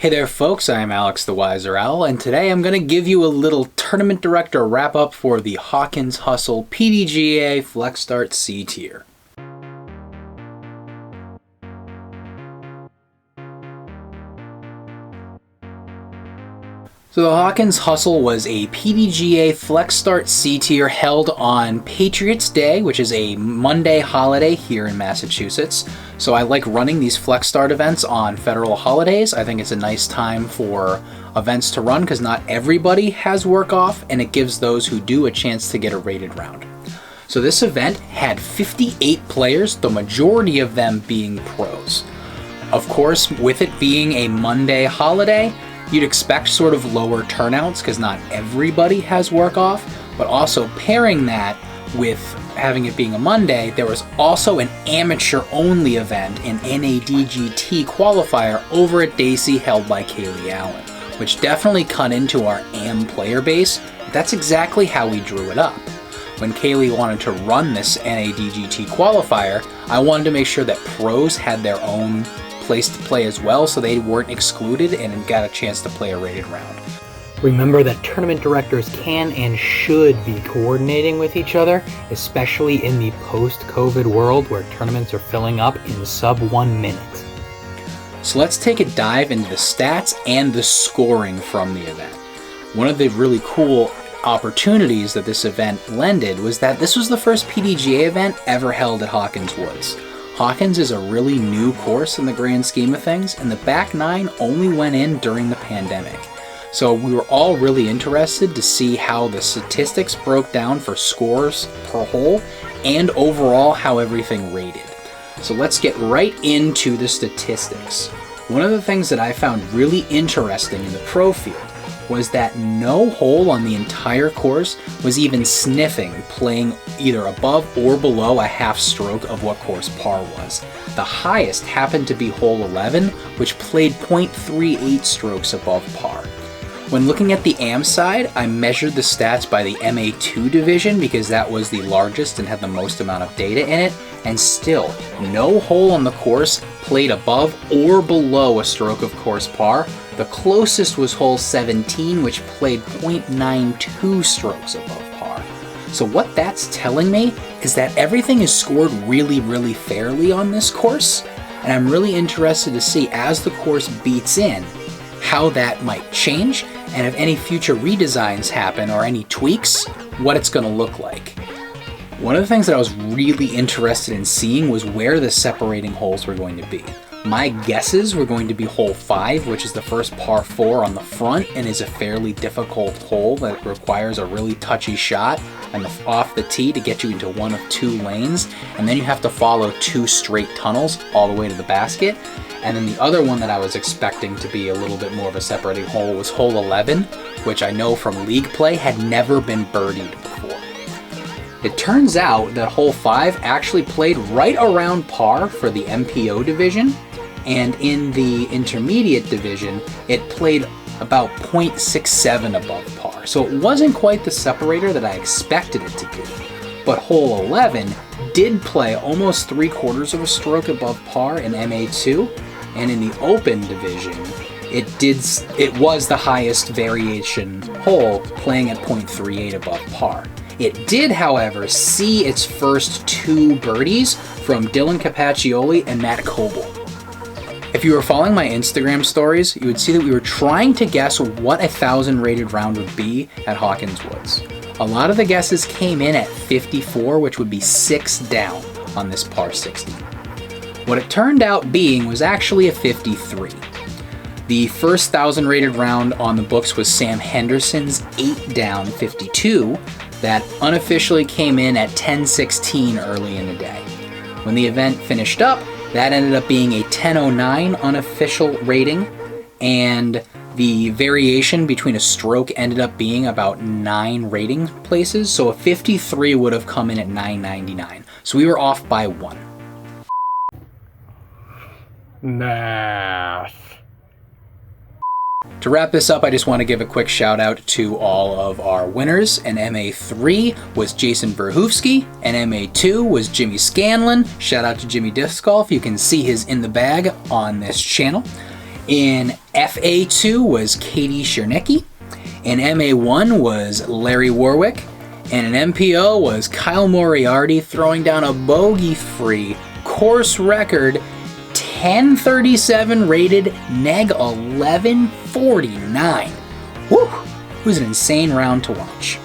Hey there folks, I'm Alex the Whyzer Owl, and today I'm going to give you a little tournament director wrap up for the Hawkins Hustle PDGA Flex Start C tier. So the Hawkins Hustle was a PDGA Flex Start C tier held on Patriots Day, which is a Monday holiday here in Massachusetts. So I like running these Flex Start events on federal holidays. I think it's a nice time for events to run because not everybody has work off, and it gives those who do a chance to get a rated round. So this event had 58 players, the majority of them being pros. Of course, with it being a Monday holiday, you'd expect sort of lower turnouts because not everybody has work off, but also pairing that with having it being a Monday, there was also an amateur-only event, an NADGT qualifier over at Dacey held by Kaylee Allen, which definitely cut into our AM player base. That's exactly how we drew it up. When Kaylee wanted to run this NADGT qualifier, I wanted to make sure that pros had their own place to play as well, so they weren't excluded and got a chance to play a rated round. Remember that tournament directors can and should be coordinating with each other, especially in the post-COVID world where tournaments are filling up in sub 1 minute. So let's take a dive into the stats and the scoring from the event. One of the really cool opportunities that this event lended was that this was the first PDGA event ever held at Hawkins Woods. Hawkins is a really new course in the grand scheme of things, and the back nine only went in during the pandemic. So we were all really interested to see how the statistics broke down for scores per hole and overall how everything rated. So let's get right into the statistics. One of the things that I found really interesting in the pro field was that no hole on the entire course was even sniffing playing either above or below a half stroke of what course par was. The highest happened to be hole 11, which played 0.38 strokes above par. When looking at the AM side, I measured the stats by the MA2 division because that was the largest and had the most amount of data in it, and still, no hole on the course played above or below a stroke of course par. The closest was hole 17, which played 0.92 strokes above par. So what that's telling me is that everything is scored really fairly on this course, and I'm really interested to see as the course beats in how that might change, and if any future redesigns happen or any tweaks, what it's going to look like. One of the things that I was really interested in seeing was where the separating holes were going to be. My guesses were going to be hole 5, which is the first par 4 on the front and is a fairly difficult hole that requires a really touchy shot and off the tee to get you into one of 2 lanes, and then you have to follow 2 straight tunnels all the way to the basket. And then the other one that I was expecting to be a little bit more of a separating hole was hole 11, which I know from league play had never been birdied before. It turns out that hole 5 actually played right around par for the MPO division, and in the intermediate division, it played about 0.67 above par. So it wasn't quite the separator that I expected it to be. But hole 11 did play almost 3/4 of a stroke above par in MA2, and in the open division, it was the highest variation hole, playing at 0.38 above par. It did, however, see its first 2 birdies from Dylan Capaccioli and Matt Coble. If you were following my Instagram stories, you would see that we were trying to guess what a 1,000 rated round would be at Hawkins Woods. A lot of the guesses came in at 54, which would be 6 down on this par 60. What it turned out being was actually a 53. The first 1,000 rated round on the books was Sam Henderson's 8 down 52 that unofficially came in at 10-16 early in the day. When the event finished up, that ended up being a 10-09 unofficial rating, and the variation between a stroke ended up being about 9 rating places, so a 53 would have come in at 999. So we were off by 1. Math. To wrap this up, I just want to give a quick shout out to all of our winners. And MA3 was Jason Verhoofsky, and MA2 was Jimmy Scanlon. Shout out to Jimmy Disc Golf. You can see his in the bag on this channel. In FA2 was Katie Chernicki. In MA1 was Larry Warwick. And in MPO was Kyle Moriarty throwing down a bogey-free course record 1037 rated neg 1149. Woo! It was an insane round to watch.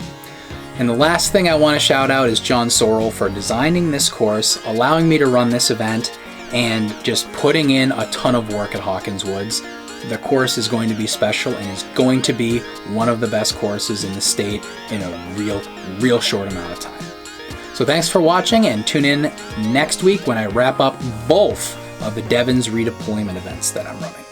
And the last thing I want to shout out is John Sorrell for designing this course, allowing me to run this event, and just putting in a ton of work at Hawkins Woods. The course is going to be special and is going to be one of the best courses in the state in a real short amount of time. So thanks for watching, and tune in next week when I wrap up both of the Devon's redeployment events that I'm running.